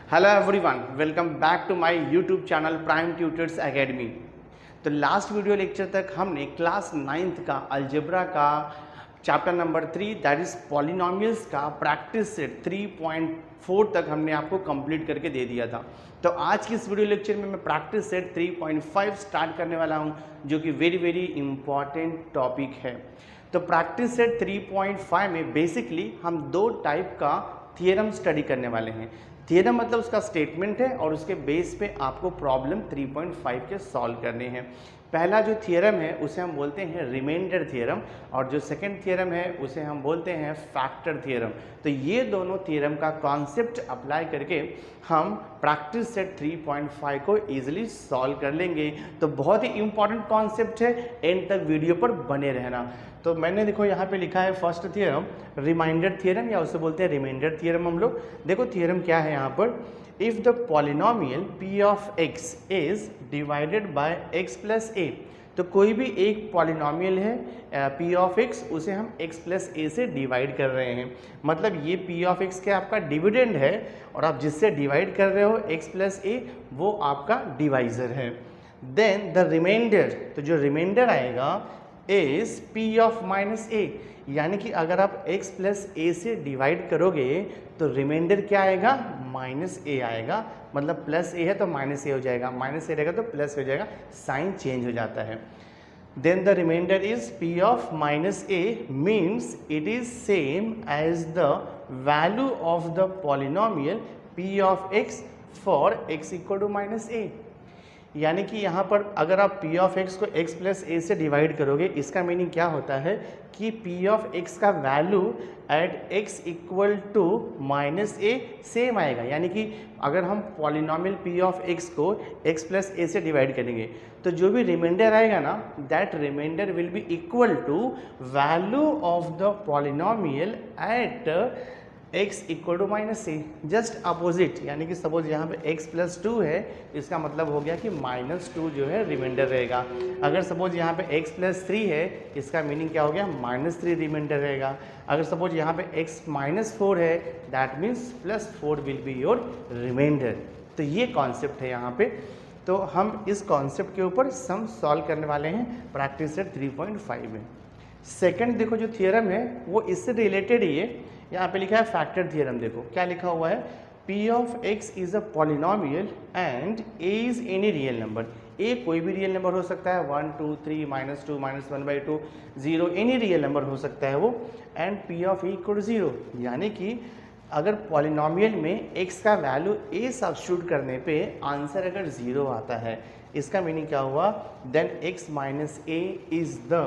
Hello everyone, welcome back to my YouTube channel Prime Tutors Academy. तो last video lecture तक हमने class 9th का algebra का chapter number 3 that is polynomials का practice set 3.4 तक हमने आपको कंप्लीट करके दे दिया था। तो आज की इस वीडियो लेक्चर में मैं प्रैक्टिस सेट 3.5 स्टार्ट करने वाला हूं, जो कि वेरी इंपॉर्टेंट टॉपिक है। तो प्रैक्टिस सेट 3.5 में बेसिकली हम दो टाइप का थियरम स्टडी करने वाले हैं। थियरम मतलब उसका स्टेटमेंट है और उसके बेस पे आपको प्रॉब्लम 3.5 के सॉल्व करने हैं। पहला जो थियरम है उसे हम बोलते हैं रिमाइंडर थियरम, और जो सेकंड थियरम है उसे हम बोलते हैं फैक्टर थियरम। तो ये दोनों थियरम का कॉन्सेप्ट अप्लाई करके हम प्रैक्टिस सेट 3.5 को इजीली सॉल्व कर लेंगे। तो बहुत ही इंपॉर्टेंट कॉन्सेप्ट है, एंड तक वीडियो पर बने रहना। तो मैंने देखो यहाँ पे लिखा है फर्स्ट थियरम रिमाइंडर थियरम, या उसे बोलते हैं रिमाइंडर थियरम हम लोग। देखो थियरम क्या है यहाँ पर, if the polynomial p of x is divided by x plus a। तो कोई भी एक पॉलिनोमियल है p ऑफ x, उसे हम x प्लस a से डिवाइड कर रहे हैं। मतलब ये p ऑफ x के आपका डिविडेंड है, और आप जिससे डिवाइड कर रहे हो x प्लस a, वो आपका डिवाइजर है। देन द रिमाइंडर, तो जो रिमाइंडर आएगा is p of minus a, यानी कि अगर आप x प्लस a से डिवाइड करोगे तो रिमाइंडर क्या आएगा, माइनस a आएगा। मतलब प्लस a है तो माइनस a हो जाएगा, माइनस a रहेगा तो प्लस हो जाएगा, साइन चेंज हो जाता है। Then the remainder is p of minus a means it is same as the value of the polynomial p of x for x equal to minus a। यानी कि यहाँ पर अगर आप p ऑफ x को x प्लस a से divide करोगे, इसका मीनिंग क्या होता है कि p ऑफ x का value at x equal to minus a same आएगा। यानी कि अगर हम पॉलिनोमियल p ऑफ x को x प्लस a से डिवाइड करेंगे तो जो भी रिमाइंडर आएगा ना, that remainder will be equal to value of the polynomial at x equal to minus c, just opposite. यानी कि सपोज यहाँ पे x प्लस 2 है, इसका मतलब हो गया कि माइनस 2 जो है रिमाइंडर रहेगा। अगर सपोज यहाँ पे x प्लस 3 है, इसका मीनिंग क्या हो गया, माइनस 3 रिमाइंडर रहेगा। अगर सपोज यहाँ पे x माइनस 4 है, that means plus 4 will be your remainder. तो ये कॉन्सेप्ट है यहाँ पे। तो हम इस कॉन्सेप्ट के ऊपर सम सॉल्व करने वाले हैं प्रैक्टिस सेट 3.5 में। सेकंड देखो जो थियरम है वो इससे रिलेटेड ही है। यहाँ पे लिखा है फैक्टर थियरम। देखो क्या लिखा हुआ है, p of x is a polynomial and a is any real number. a कोई भी रियल नंबर हो सकता है, 1 2 3 -2 -1/2 0, एनी रियल नंबर हो सकता है वो। And p of a equal to 0, यानी कि अगर पॉलिनोमियल में x का वैल्यू a सब्स्टिट्यूट करने पे आंसर अगर 0 आता है, इसका मीनिंग क्या हुआ, then x minus a is the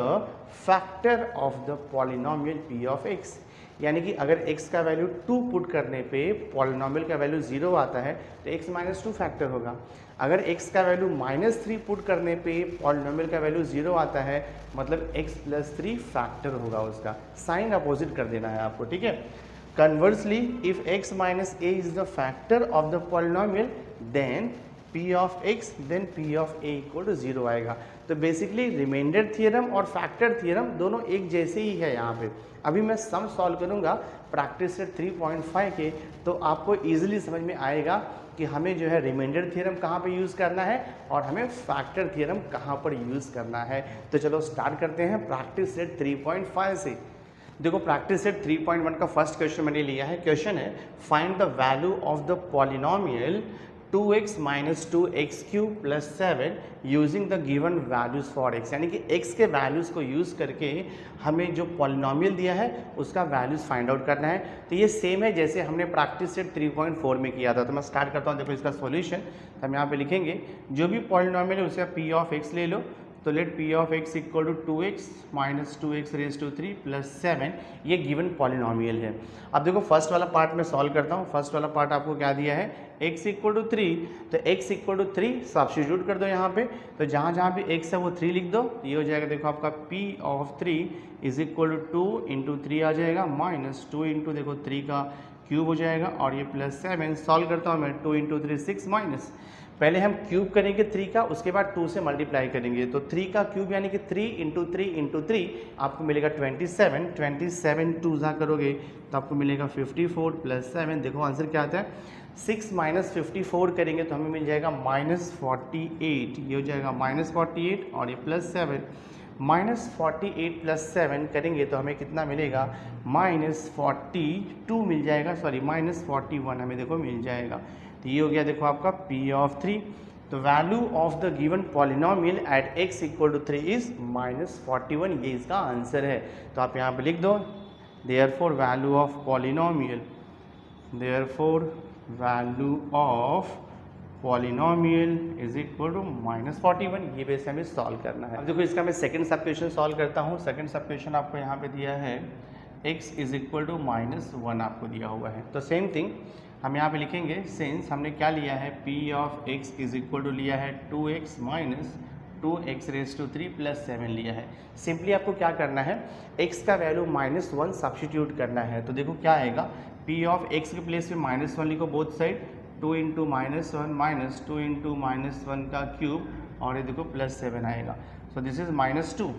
factor of the polynomial p of x। यानी कि अगर x का वैल्यू 2 पुट करने पे पॉलिनोमियल का वैल्यू 0 आता है तो x माइनस 2 फैक्टर होगा। अगर x का वैल्यू -3 पुट करने पे पॉलिनोमियल का वैल्यू 0 आता है, मतलब x प्लस 3 फैक्टर होगा उसका। साइन अपोजिट कर देना है आपको, ठीक है। Conversely if x minus a is the factor of the polynomial then p of x then p of a equal to 0 आएगा। तो बेसिकली रिमाइंडर थियरम और फैक्टर थियरम दोनों एक जैसे ही है यहाँ पे। अभी मैं सम सॉल्व करूँगा प्रैक्टिस सेट 3.5 के, तो आपको इजीली समझ में आएगा कि हमें जो है रिमाइंडर थियरम कहाँ पे यूज़ करना है और हमें फैक्टर थियरम कहाँ पर यूज़ करना है। तो चलो स्टार्ट करते हैं प्रैक्टिस सेट 3.5 से। देखो प्रैक्टिस सेट 3.1 का फर्स्ट क्वेश्चन मैंने लिया है। क्वेश्चन है find the value of the polynomial 2x minus 2x cube plus 7 using the given values for x। यानी कि x के वैल्यूज़ को यूज़ करके हमें जो पॉलिनोमियल दिया है उसका वैल्यूज़ फाइंड आउट करना है। तो ये सेम है जैसे हमने प्रैक्टिस सेट 3.4 में किया था। तो मैं स्टार्ट करता हूँ। देखो इसका सॉल्यूशन हम यहाँ पे लिखेंगे, जो भी पॉलिनोमियल है उसका p ऑफ x ले लो। तो let p of x equal to 2x minus 2x raise to 3 plus 7, ये गिवन पॉलिनोमियल है। अब देखो फर्स्ट वाला पार्ट में सॉल्व करता हूँ। फर्स्ट वाला पार्ट आपको क्या दिया है, x इक्वल टू 3, तो x इक्वल टू 3 सब्स्टिट्यूट कर दो यहाँ पे। तो जहाँ जहाँ भी x है वो 3 लिख दो। ये हो जाएगा देखो आपका p of 3 is equal to 2 into 3 आ जाएगा, माइनस 2 इंटू देखो 3 का क्यूब हो जाएगा, और ये प्लस 7। सॉल्व करता हूँ मैं, 2 इंटू 3 6 माइनस, पहले हम क्यूब करेंगे 3 का, उसके बाद 2 से मल्टीप्लाई करेंगे। तो 3 का क्यूब यानी कि 3 इंटू 3 इंटू 3 आपको मिलेगा 27 2 करोगे तो आपको मिलेगा 54 प्लस 7। देखो आंसर क्या आता है, 6 माइनस 54 करेंगे तो हमें मिल जाएगा -48, ये हो जाएगा -48 और ये +7, -48 + 7 करेंगे तो हमें कितना मिलेगा, -42 मिल जाएगा, सॉरी -41 हमें देखो मिल जाएगा। तो ये हो गया देखो आपका P(3). तो value of the given polynomial at x = 3 is -41, ये इसका आंसर है। तो आप यहाँ पे लिख दो therefore value of polynomial, therefore value of polynomial is equal to -41। ये बेस हमें सॉल्व करना है। अब देखो इसका मैं सेकंड सब क्वेश्चन सॉल्व करता हूँ। सेकंड सब क्वेश्चन आपको यहाँ पे दिया है x = -1 आपको दिया हुआ है। तो सेम थिंग हम यहाँ पे लिखेंगे, सिंस हमने क्या लिया है, P(x) इज इक्वल टू लिया है 2x माइनस 2x⁻³ + 7 लिया है। सिंपली आपको क्या करना है, x का वैल्यू -1 सब्स्टिट्यूट करना है। तो देखो क्या आएगा, P(x) के प्लेस पे -1 लिखो बोथ साइड, 2 × -1 माइनस 2 × -1³ और ये देखो +7 आएगा। So this is -2।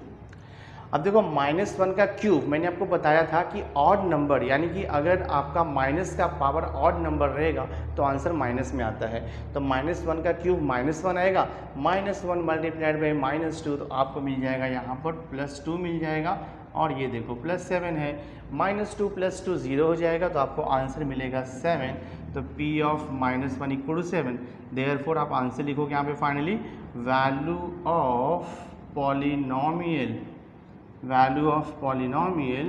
अब देखो -1³ मैंने आपको बताया था कि ऑड नंबर, यानी कि अगर आपका माइनस का पावर ऑड नंबर रहेगा तो आंसर माइनस में आता है। तो -1³ -1 आएगा, -1 मल्टीप्लाइड बाई -2 तो आपको मिल जाएगा यहाँ पर +2 मिल जाएगा और ये देखो +7 है, -2 + 2 0 हो जाएगा तो आपको आंसर मिलेगा 7। तो P(-1) = 7। देयरफॉर आप आंसर लिखोगे यहाँ पे finally value of polynomial, value of polynomial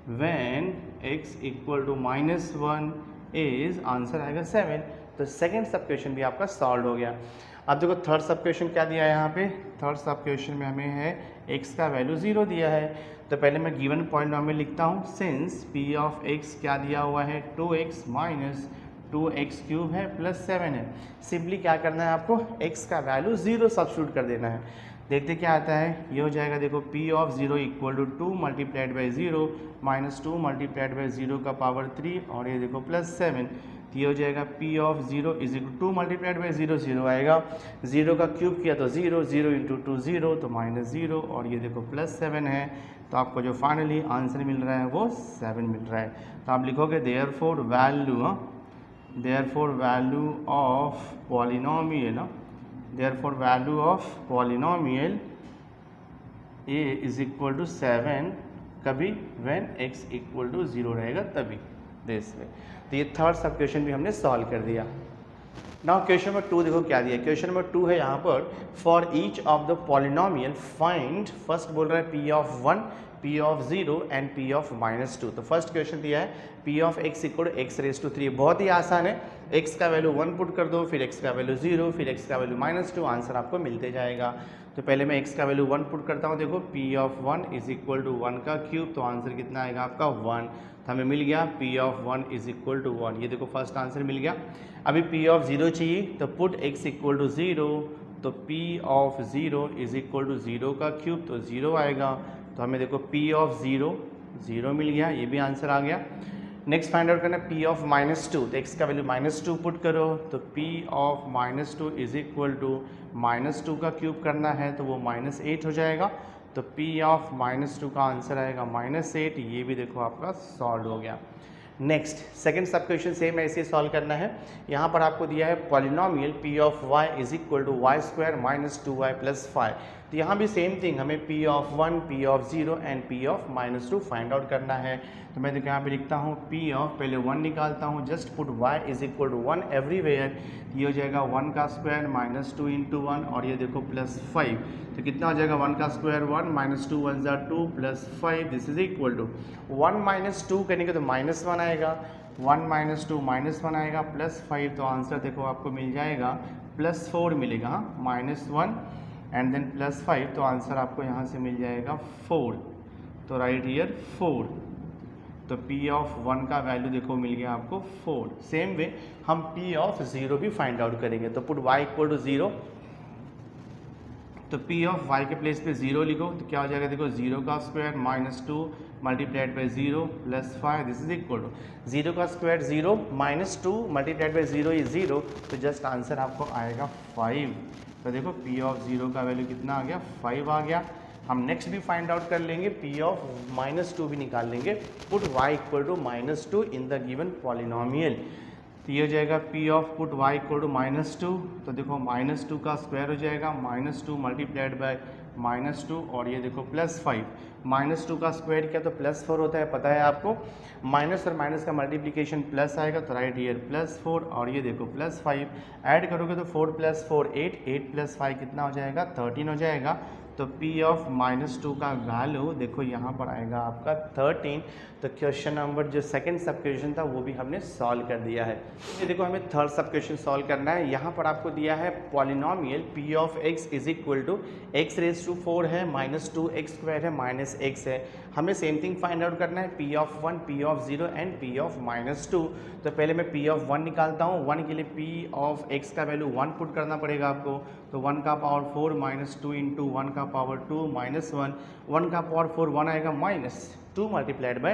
when x = -1 is, answer आएगा 7। तो सेकंड सब क्वेश्चन भी आपका सॉल्व हो गया। अब देखो थर्ड सब क्वेश्चन क्या दिया है यहाँ पे, थर्ड सब क्वेश्चन में हमें है x का वैल्यू 0 दिया है। तो पहले मैं गिवन पॉलिनोमियल लिखता हूँ, सिंस P(x) क्या दिया हुआ है, 2x माइनस 2x³ है +7 है। सिंपली क्या करना है आपको, x का वैल्यू 0 सब्स्टिट्यूट कर देना है। देखते क्या आता है, ये हो जाएगा देखो P(0) = 2 multiplied by 0 minus 2 multiplied by 0 का पावर 3 और ये देखो +7। तो ये हो जाएगा P(0) = 2 मल्टीप्लाइड बाई 0 0 आएगा, 0 का क्यूब किया तो 0, 0 × 2 0 तो -0 और ये देखो +7 है। तो आपको जो फाइनली आंसर मिल रहा है वो 7 मिल रहा है। तो आप लिखोगे therefore value, therefore value of polynomial, therefore value of polynomial a = 7 कभी व्हेन x = 0 रहेगा तभी, दिस वे। तो ये थर्ड सब क्वेश्चन भी हमने सॉल्व कर दिया। नाउ क्वेश्चन नंबर 2 देखो क्या दिया है। क्वेश्चन नंबर 2 है यहाँ पर, for each of the polynomial find, first बोल रहा है P(1), P(0) एंड P(-2). तो फर्स्ट क्वेश्चन दिया है P(x) = x⁻³। बहुत ही आसान है, x का वैल्यू 1 पुट कर दो, फिर x का वैल्यू 0, फिर x का वैल्यू -2, आंसर आपको मिलते जाएगा। तो पहले मैं x का वैल्यू 1 पुट करता हूँ। देखो P(1) = 1³ तो आंसर कितना आएगा आपका 1। तो हमें मिल गया P(1) = 1। ये देखो फर्स्ट आंसर मिल गया। अभी P(0) चाहिए तो पुट x = 0, तो P(0) = 0³ तो 0 आएगा। तो हमें देखो P(0) 0 मिल गया, ये भी आंसर आ गया। नेक्स्ट फाइंड आउट करना P(-2), तो x का वैल्यू -2 पुट करो, तो P(-2) = -2 का क्यूब करना है तो वो -8 हो जाएगा। तो P(-2) का आंसर आएगा -8। ये भी देखो आपका सॉल्व हो गया। नेक्स्ट सेकंड सब क्वेश्चन सेम ऐसे सॉल्व करना है। यहाँ पर आपको दिया है पॉलिनोमियल P(y) = y² - 2y + 5। तो यहाँ भी सेम थिंग, हमें P(1), P(0) and P(-2) find out करना है। तो मैं देखो यहाँ पे लिखता हूँ पहले 1 निकालता हूँ, जस्ट पुट y = 1 एवरीवेयर। ये हो जाएगा 1 का स्क्वायर -2 × 1 और ये देखो +5। तो कितना हो जाएगा, 1 का square 1 -2 × 1 = 2 +5, this is equal to 1 - 2 करेंगे तो -1 आएगा, 1 - 2 -1 आएगा, +5 तो आंसर देखो आपको मिल जाएगा +4 मिलेगा, -1 एंड देन +5 तो आंसर आपको यहाँ से मिल जाएगा 4। तो राइट हियर 4। तो P(1) का वैल्यू देखो मिल गया आपको 4। सेम वे हम P(0) भी फाइंड आउट करेंगे। तो पुट y = 0, तो P(y) के प्लेस पे 0 लिखो तो क्या हो जाएगा, देखो 0 का square -2 multiplied by 0 +5, this is equal to 0 का स्क्वायर 0 -2 मल्टीप्लाइड बाई 0 इज 0, तो जस्ट आंसर आपको आएगा 5। तो देखो P(0) का वैल्यू कितना आ गया, 5 आ गया। हम नेक्स्ट भी फाइंड आउट कर लेंगे, P(-2) भी निकाल लेंगे। Put y = -2 in the given polynomial. तो ये हो जाएगा P of put y equal to -2, तो देखो -2 का स्क्वायर हो जाएगा, -2 मल्टीप्लाइड बाय -2 और ये देखो +5, -2 का स्क्वायर किया तो +4 होता है, पता है आपको। माइनस और माइनस का मल्टीप्लिकेशन प्लस आएगा, तो राइट ईयर +4 और ये देखो +5 ऐड करोगे तो 4 + 4 8, 8 + 5 कितना हो जाएगा 13 हो जाएगा। तो P ऑफ -2 का वैल्यू देखो यहाँ पर आएगा आपका 13। तो क्वेश्चन नंबर जो सेकंड सब क्वेश्चन था वो भी हमने सॉल्व कर दिया है। ये देखो हमें थर्ड सब क्वेश्चन सॉल्व करना है। यहाँ पर आपको दिया है polynomial P of x is equal to x⁴ है, -2x² है, -x है। हमें सेम थिंग फाइंड आउट करना है P of 1, P of 0 and P of -2। तो पहले मैं P ऑफ 1 निकालता हूँ। 1 के लिए P ऑफ x का वैल्यू 1 पुट करना पड़ेगा आपको, तो 1 का पावर 4 -2 इंटू 1 का पावर 2 -1, 1 का पावर 4 1 आएगा -2 मल्टीप्लाइड बाय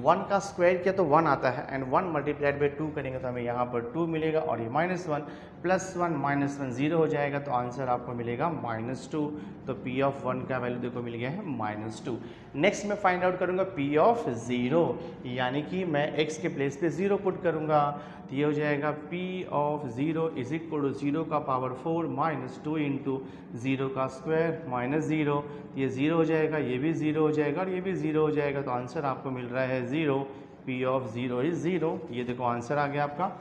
1 का स्क्वायर किया तो 1 आता है एंड 1 मल्टीप्लाइड बाय 2 करेंगे तो हमें यहाँ पर 2 मिलेगा और ये -1 +1 -1 0 हो जाएगा, तो आंसर आपको मिलेगा -2। तो P ऑफ 1 का वैल्यू देखो मिल गया है -2। नेक्स्ट मैं फाइंड आउट करूँगा P ऑफ 0, यानी कि मैं x के प्लेस पे 0 पुट करूँगा, तो ये हो जाएगा P of 0 is equal to 0 का पावर 4 -2 इंटू 0 का स्क्वायर -0, ये 0 हो जाएगा, ये भी 0 हो जाएगा और ये भी 0 हो जाएगा, तो आंसर आपको मिल रहा है 0। P ऑफ 0 इज 0, ये देखो आंसर आ गया आपका।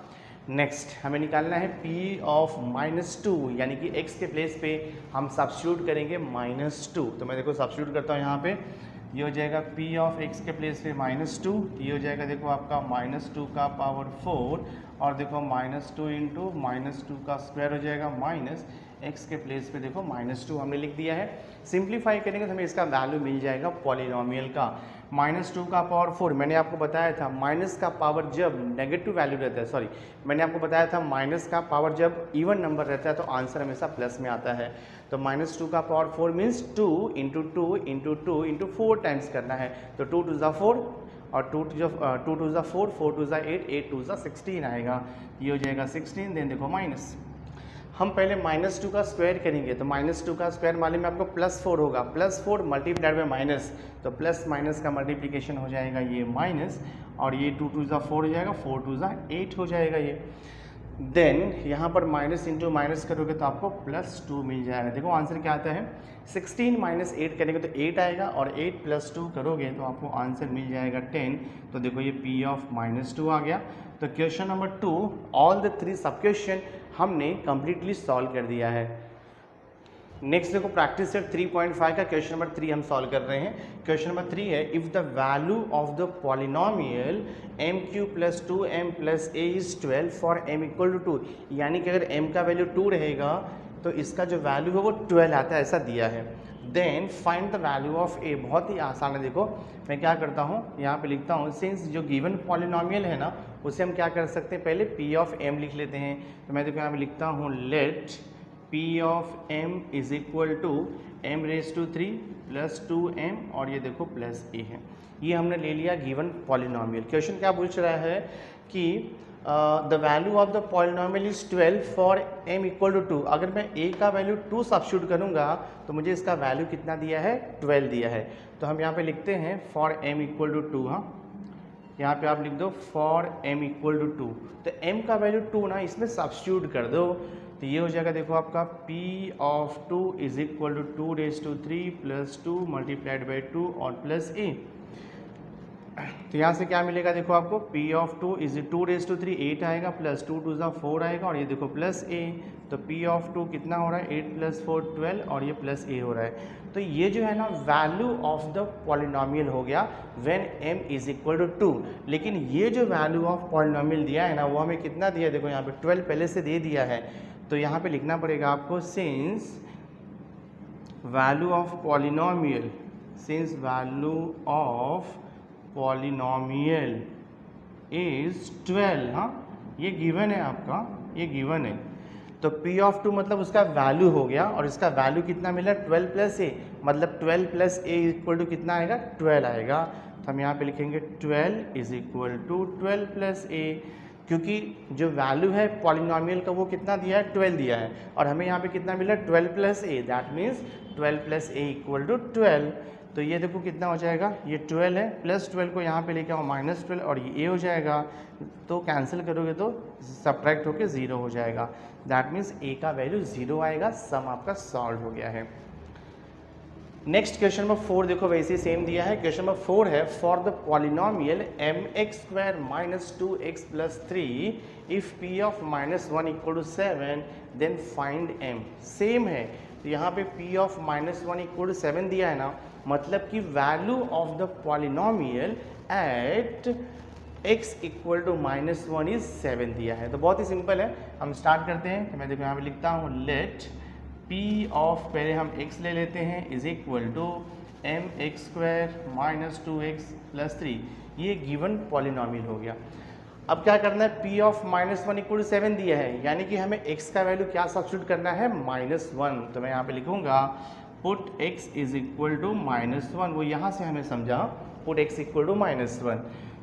नेक्स्ट हमें निकालना है P ऑफ -2, यानी कि x के प्लेस पे हम सब्स्टिट्यूट करेंगे -2। तो मैं देखो सब्स्टिट्यूट करता हूँ यहाँ पे, ये हो जाएगा P ऑफ x के प्लेस पे -2, ये हो जाएगा देखो आपका -2 का पावर 4 और देखो -2 इंटू -2 का स्क्वायर हो जाएगा x के प्लेस पे देखो -2 हमने लिख दिया है। सिंप्लीफाई करेंगे तो हमें इसका वैल्यू मिल जाएगा पॉलिनोमियल का। -2 का पावर 4 मैंने आपको बताया था, माइनस का पावर जब नेगेटिव वैल्यू रहता है, सॉरी मैंने आपको बताया था माइनस का पावर जब इवन नंबर रहता है तो आंसर हमेशा प्लस में आता है। तो -2 का power 4 means 2 into 2 into 2 into 4 times करना है, तो 2 2 4 और 2 2 4, 4 2 8, 8 2 16 आएगा, ये हो जाएगा 16। देन देखो माइनस, हम पहले -2 का स्क्वायर करेंगे, तो -2 का स्क्वायर मालूम में आपको +4 होगा, +4 मल्टीप्लाइड बाय माइनस, तो प्लस माइनस का मल्टीप्लिकेशन हो जाएगा ये माइनस और ये 2 2 4 हो जाएगा, 4 2 8 हो जाएगा ये। देन यहाँ पर माइनस इंटू माइनस करोगे तो आपको +2 मिल जाएगा। देखो आंसर क्या आता है, 16 - 8 करेंगे तो 8 आएगा और 8 + 2 करोगे तो आपको आंसर मिल जाएगा 10। तो देखो ये P ऑफ -2 आ गया। तो क्वेश्चन नंबर 2 ऑल द 3 सब क्वेश्चन हमने कम्प्लीटली सॉल्व कर दिया है। नेक्स्ट देखो प्रैक्टिस सेट 3.5 का क्वेश्चन नंबर 3 हम सॉल्व कर रहे हैं। क्वेश्चन नंबर 3 है, if the value of the polynomial m³ + 2m + a is 12 for m = 2, यानी कि अगर m का वैल्यू 2 रहेगा तो इसका जो वैल्यू है वो 12 आता है, ऐसा दिया है। Then find the value of a, बहुत ही आसान है। देखो मैं क्या करता हूँ, यहाँ पे लिखता हूँ, सिंस जो गिवन पॉलिनोमियल है ना उसे हम क्या कर सकते हैं, पहले p ऑफ m लिख लेते हैं। तो मैं देखो यहाँ पे लिखता हूँ let P of m is equal to m⁻³ + 2m और ये देखो +a है। ये हमने ले लिया गिवन पॉलिनोमियल। क्वेश्चन क्या पूछ रहा है कि the value of the polynomial is 12 for m = 2। अगर मैं a का वैल्यू 2 सब्स्टिट्यूट करूँगा तो मुझे इसका वैल्यू कितना दिया है, 12 दिया है। तो हम यहाँ पे लिखते हैं फॉर m = 2। हाँ, यहाँ पे आप लिख दो फॉर m = 2। तो m का वैल्यू 2 ना, इसमें सब्स्टिट्यूट कर दो तो ये हो जाएगा देखो आपका P of 2 is equal to 2⁻³ + 2 multiplied by 2 और +a। तो यहाँ से क्या मिलेगा देखो आपको, P ऑफ 2 इज 2⁻³ 8 आएगा, + 2 2 4 आएगा और ये देखो +a। तो P ऑफ 2 कितना हो रहा है, 8 + 4 12 और ये +a हो रहा है। तो ये जो है ना वैल्यू ऑफ द पॉलिनोमियल हो गया when m is equal to 2। लेकिन ये जो वैल्यू ऑफ पॉलिनोमियल दिया है ना वो हमें कितना दिया है, देखो यहाँ पे 12 पहले से दे दिया है। तो यहाँ पे लिखना पड़ेगा आपको since value of polynomial, since value of polynomial is 12। हाँ, ये गिवन है आपका, ये गिवन है। तो P ऑफ 2 मतलब उसका वैल्यू हो गया और इसका वैल्यू कितना मिला, 12 + a, मतलब 12 + a इक्वल टू कितना आएगा, 12 आएगा। तो हम यहाँ पे लिखेंगे 12 इज इक्वल टू 12 + a, क्योंकि जो वैल्यू है पॉलिनोमियल का वो कितना दिया है, 12 दिया है और हमें यहाँ पे कितना मिला, 12 + a, दैट मीन्स 12 + a = 12। तो ये देखो कितना हो जाएगा, ये 12 है, प्लस 12 को यहाँ पे लेके आओ -12 और ये a हो जाएगा, तो कैंसिल करोगे तो सब्ट्रैक्ट होके 0 हो जाएगा। दैट मीन्स a का वैल्यू 0 आएगा। सम आपका सॉल्व हो गया है। नेक्स्ट क्वेश्चन नंबर 4 देखो वैसे ही सेम दिया है। क्वेश्चन नंबर 4 है for the polynomial mx² - 2x + 3 if p of -1 = 7 then find m। Same है, तो यहाँ पे p ऑफ -1 = 7 दिया है ना, मतलब कि value of the polynomial at x = -1 is 7 दिया है। तो बहुत ही सिंपल है, हम स्टार्ट करते हैं। तो मैं देखो यहाँ पे लिखता हूँ लेट p ऑफ, पहले हम x ले लेते हैं, is equal to mx² - 2x + 3। ये गिवन पॉलिनोमियल हो गया। अब क्या करना है, p ऑफ -1 = 7 दिया है, यानी कि हमें x का वैल्यू क्या सब्स्टिट्यूट करना है, -1। तो मैं यहाँ पे लिखूंगा put x is equal to -1। वो यहाँ से हमें समझा, पुट x इक्वल टू -1।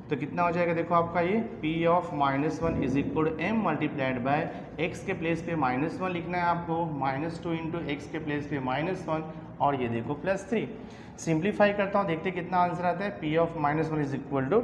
तो कितना हो जाएगा, देखो आपका ये p of -1 is equal to m multiplied by x के प्लेस पे -1 लिखना है आपको, -2 इंटू x के प्लेस पे -1 और ये देखो +3। सिंप्लीफाई करता हूँ, देखते कितना आंसर आता है। p of -1 is equal to,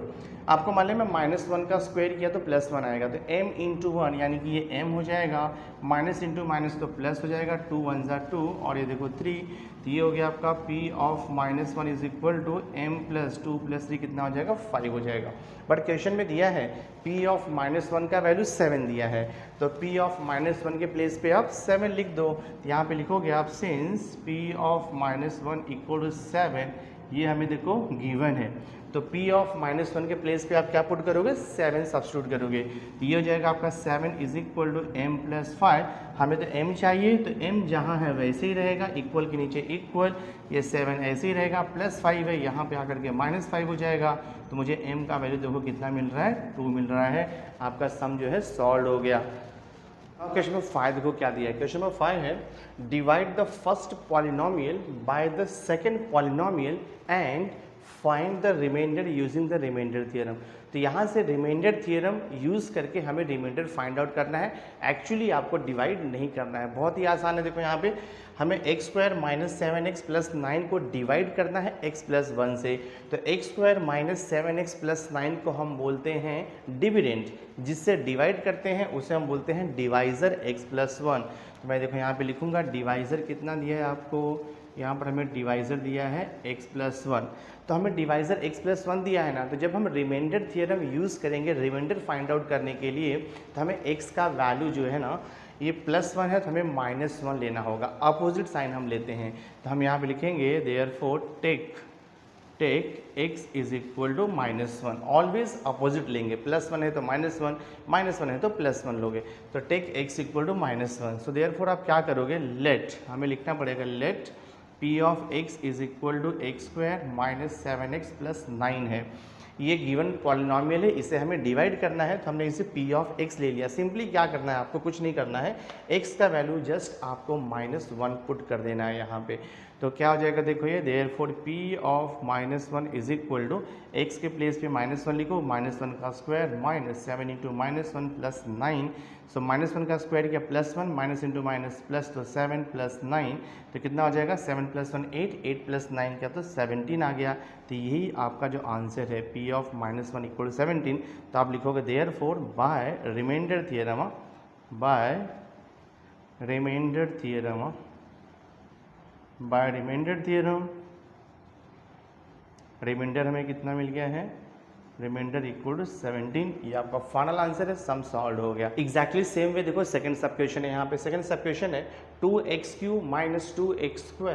आपको मालूम है -1 का स्क्वायर किया तो +1 आएगा, तो m इंटू 1 यानी कि ये m हो जाएगा, माइनस इंटू माइनस तो प्लस हो जाएगा, 2 × 1 = 2 और ये देखो 3। तो ये हो गया आपका p of -1 is equal to m + 2 + 3 कितना हो जाएगा, 5 हो जाएगा। बट क्वेश्चन में दिया है p ऑफ -1 का वैल्यू 7 दिया है, तो p ऑफ -1 के प्लेस पे आप 7 लिख दो। तो यहाँ पे लिखोगे आप सिंस p ऑफ -1 = 7, ये हमें देखो गिवन है, तो p ऑफ -1 के प्लेस पे आप क्या पुट करोगे, 7 सब्स्टिट्यूट करोगे। तो ये हो जाएगा आपका 7 इज इक्वल टू m + 5। हमें तो m चाहिए, तो m जहाँ है वैसे ही रहेगा, इक्वल के नीचे इक्वल, ये 7 ऐसे ही रहेगा, +5 है, यहाँ पे आकर के -5 हो जाएगा। तो मुझे m का वैल्यू देखो कितना मिल रहा है, 2 मिल रहा है। आपका सम जो है सॉल्व हो गया। अब क्वेश्चन नंबर 5 देखो क्या दिया है। क्वेश्चन नंबर 5 है divide the first polynomial by the second polynomial and find the remainder using the remainder theorem. तो यहाँ से रिमाइंडर थ्योरम यूज़ करके हमें रिमाइंडर फाइंड आउट करना है। एक्चुअली आपको डिवाइड नहीं करना है, बहुत ही आसान है। देखो यहाँ पे हमें x² - 7x + 9 को डिवाइड करना है x + 1 से। तो x² - 7x + 9 को हम बोलते हैं डिविडेंड, जिससे डिवाइड करते हैं उसे हम बोलते हैं डिवाइज़र x + 1। तो मैं देखो यहाँ पे लिखूँगा डिवाइज़र कितना दिया है आपको, यहाँ पर हमें डिवाइज़र दिया है x + 1। तो हमें डिवाइज़र x + 1 दिया है ना, तो जब हम रिमाइंडर थ्योरम यूज़ करेंगे रिमाइंडर फाइंड आउट करने के लिए, तो हमें x का वैल्यू जो है ना, ये +1 है तो हमें -1 लेना होगा। अपोजिट साइन हम लेते हैं, तो हम यहाँ पे लिखेंगे therefore take x is equal to -1। Always opposite लेंगे, +1 है तो -1, -1 है तो +1 लोगे। तो take x equal to -1। So therefore आप क्या करोगे, लेट, हमें लिखना पड़ेगा let p of x is equal to x² - 7x + 9 है। ये गिवन पॉलिनोमियल है, इसे हमें डिवाइड करना है, तो हमने इसे p ऑफ x ले लिया। सिंपली क्या करना है, आपको कुछ नहीं करना है, x का वैल्यू जस्ट आपको -1 पुट कर देना है यहाँ पे। तो क्या हो जाएगा, देखो ये therefore p of -1 is equal to x के प्लेस पे -1 लिखो, -1 का स्क्वायर -7 इंटू -1 + 9। सो -1 का स्क्वायर किया +1, माइनस इंटू माइनस प्लस, तो 7 + 9, तो कितना हो जाएगा, 7 + 1 8, 8 + 9 क्या, तो 17 आ गया। तो यही आपका जो आंसर है p ऑफ -1 = 17। तो आप लिखोगे therefore by remainder theorem, by remainder theorem, remainder हमें कितना मिल गया है, रिमाइंडर इक्वल टू 17। ये आपका फाइनल आंसर है, सम सॉल्व हो गया। एग्जैक्टली सेम वे देखो सेकंड सब क्वेश्चन है। यहाँ पे सेकंड सब क्वेश्चन है 2x³ - 2x²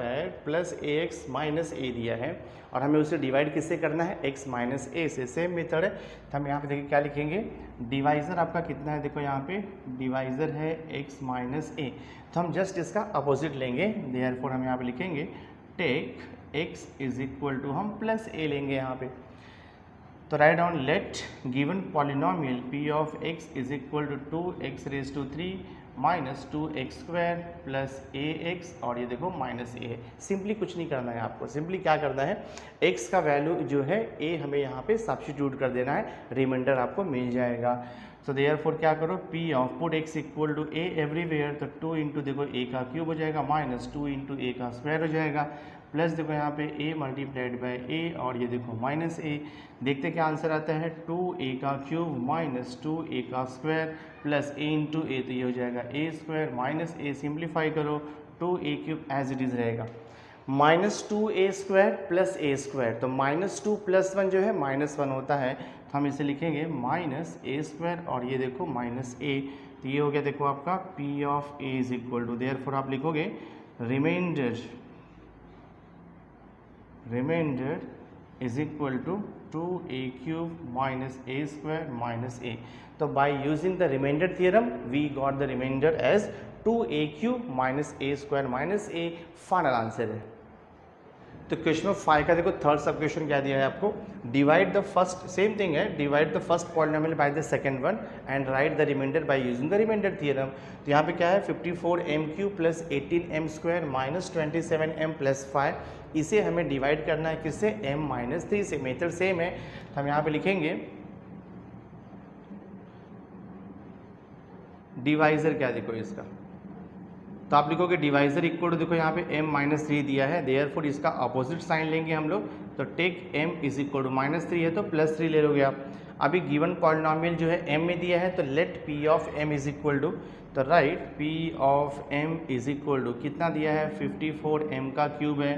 + ax - a दिया है, और हमें उसे डिवाइड किससे करना है, x - a से। सेम मेथड है, तो हम यहाँ पे देखिए क्या लिखेंगे, डिवाइज़र आपका कितना है, देखो यहाँ पे डिवाइज़र है x - a, तो हम जस्ट इसका अपोजिट लेंगे। देयरफॉर हम यहाँ पे लिखेंगे take x is equal to, हम +a लेंगे यहाँ पे। तो right down let given polynomial p of x is equal to 2x³ - 2x² + ax, और ये देखो -a है। सिंपली कुछ नहीं करना है आपको, सिंपली क्या करना है, x का वैल्यू जो है a हमें यहाँ पे सब्स्टिट्यूट कर देना है, रिमाइंडर आपको मिल जाएगा। सो देयरफॉर क्या करो, P of put x equal to A everywhere, तो 2 इंटू देखो a का क्यूब हो जाएगा माइनस 2 इंटू a का स्क्वायर हो जाएगा प्लस देखो यहाँ पे a मल्टीप्लाइड बाई a और ये देखो माइनस a। देखते क्या आंसर आता है, 2a का क्यूब माइनस 2a का square plus a into a, तो ये हो जाएगा a square minus a, simplify करो 2a cube as it is रहेगा minus 2a square plus a square, तो माइनस 2 प्लस 1 जो है माइनस 1 होता है, तो हम इसे लिखेंगे माइनस a स्क्वायर और ये देखो माइनस a, तो ये हो गया देखो आपका p of a is equal to, therefore आप लिखोगे remainder is equal to 2a cube minus a square minus a। तो by using the remainder theorem we got the remainder as 2a cube minus a square minus a, final answer है। तो question number 5 का देखो third सब question क्या दिया है आपको, divide the first, same thing है, divide the first polynomial by the second one and write the remainder by using the remainder theorem. तो यहाँ पे क्या है 54m cube plus 18m square minus 27m plus 5, इसे हमें डिवाइड करना है किससे, m माइनस 3 से। मेथड सेम है, तो हम यहाँ पे लिखेंगे डिवाइजर क्या देखो इसका, तो आप लिखोगे डिवाइजर इक्वल टू देखो यहाँ पे m माइनस 3 दिया है, देयरफॉर इसका अपोजिट साइन लेंगे हम लोग, तो take m is equal to minus 3 है तो प्लस 3 ले लोगे आप। अभी गिवन पॉलिनोमियल जो है m में दिया है, तो let p of m is equal to, तो right p of m is equal to कितना दिया है 54m का क्यूब है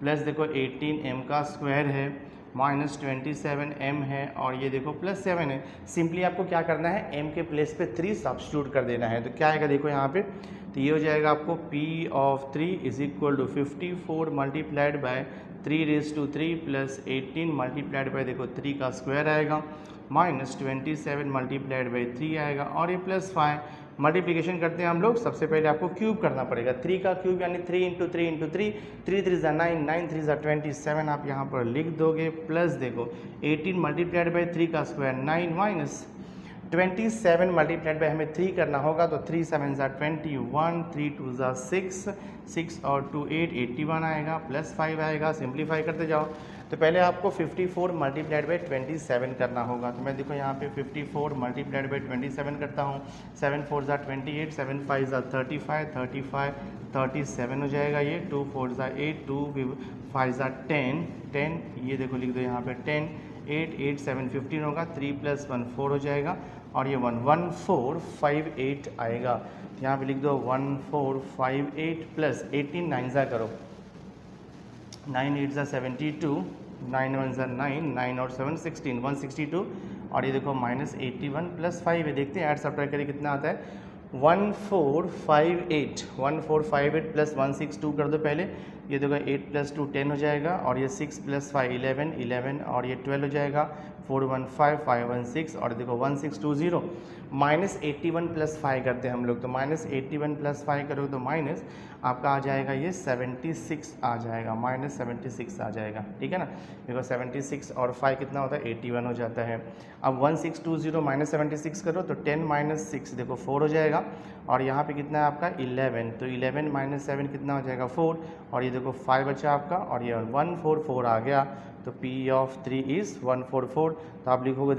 प्लस देखो 18m का स्क्वायर है माइनस 27m है और ये देखो प्लस 7 है। सिंपली आपको क्या करना है, m के प्लेस पे 3 सब्स्टिट्यूट कर देना है, तो क्या आएगा देखो यहाँ पे, तो ये हो जाएगा आपको p of 3 is equal to 54 multiplied by 3⁻³ plus 18 multiplied by देखो 3 का स्क्वायर आएगा माइनस 27 मल्टीप्लाइड बाई 3 आएगा और ये प्लस 5। मल्टीप्लिकेशन करते हैं हम लोग, सबसे पहले आपको क्यूब करना पड़ेगा, 3 का क्यूब यानी 3 इंटू 3 इंटू 3, 3 3 ज़ा 9, 9 3 ज़ा 27 आप यहाँ पर लिख दोगे प्लस देखो 18 मल्टीप्लाइड बाई 3 का स्क्वायर 9 माइनस 27 मल्टीप्लाइड बाई हमें 3 करना होगा, तो 3 7 ज़ा 21, 3 2 ज़ा 6, 6 और 2 8, 81 आएगा प्लस 5 आएगा। सिंप्लीफाई करते जाओ, तो पहले आपको 54 मल्टीप्लाइड बाई 27 करना होगा, तो मैं देखो यहाँ पे 54 मल्टीप्लाइड बाई 27 करता हूँ, 7 4 ज़ा 28, 7 5 ज़ा 35, 35 37 हो जाएगा ये, 2 4 ज़ा 8, 2 5 ज़ा 10, 10 ये देखो लिख दो यहाँ पे 10, 8 8 7 15 होगा, 3 प्लस 1 4 हो जाएगा और ये 1 1 4 5 8 आएगा, यहाँ पे लिख दो 1 4 5 8 प्लस 18 9 ज़ा करो, 9 8 ज़ा 72, 9 1 ज़ा 9, 9 और 7 16, 162 और ये देखो माइनस 81 प्लस 5 है। देखते हैं ऐड सब्ट्रैक्ट करिए कितना आता है, 1458, 1458 प्लस 162 कर दो पहले, ये देखो 8 प्लस 2 10 हो जाएगा और ये 6 प्लस 5 11, 11 और ये 12 हो जाएगा, 415 516 और देखो 1620 माइनस 81 प्लस 5 करते हैं हम लोग, तो माइनस 81 प्लस 5 करोगे तो माइनस आपका आ जाएगा ये 76 आ जाएगा, माइनस 76 आ जाएगा, ठीक है ना। देखो 76 और 5 कितना होता है 81 हो जाता है। अब 1620 माइनस 76 करो तो 10 माइनस 6 देखो 4 हो जाएगा और यहाँ पे कितना है आपका 11, तो 11 माइनस 7 कितना हो जाएगा 4 और ये देखो 5 बचा आपका और ये 144 आ गया, तो P ऑफ 3 इज़ 144, तो आप लिखोगे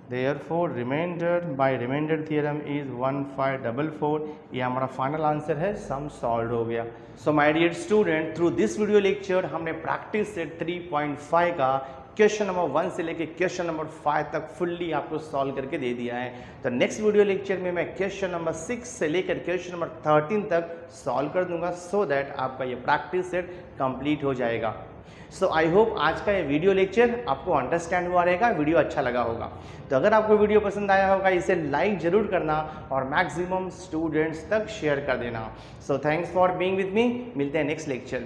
therefore remainder by remainder theorem is 1544। ये हमारा फाइनल आंसर है, सम सॉल्व हो गया। So my dear student, through this video lecture हमने प्रैक्टिस सेट 3.5 का क्वेश्चन नंबर 1 से लेके क्वेश्चन नंबर 5 तक फुल्ली आपको सॉल्व करके दे दिया है। तो नेक्स्ट वीडियो लेक्चर में मैं क्वेश्चन नंबर 6 से लेकर क्वेश्चन नंबर 13 तक सॉल्व कर दूंगा, सो दैट आपका ये प्रैक्टिस सेट कंप्लीट हो जाएगा। सो आई होप आज का ये वीडियो लेक्चर आपको अंडरस्टैंड हुआ रहेगा, वीडियो अच्छा लगा होगा। तो अगर आपको वीडियो पसंद आया होगा इसे लाइक जरूर करना और मैक्सिमम स्टूडेंट्स तक शेयर कर देना। So thanks for being with me, मिलते हैं नेक्स्ट लेक्चर में।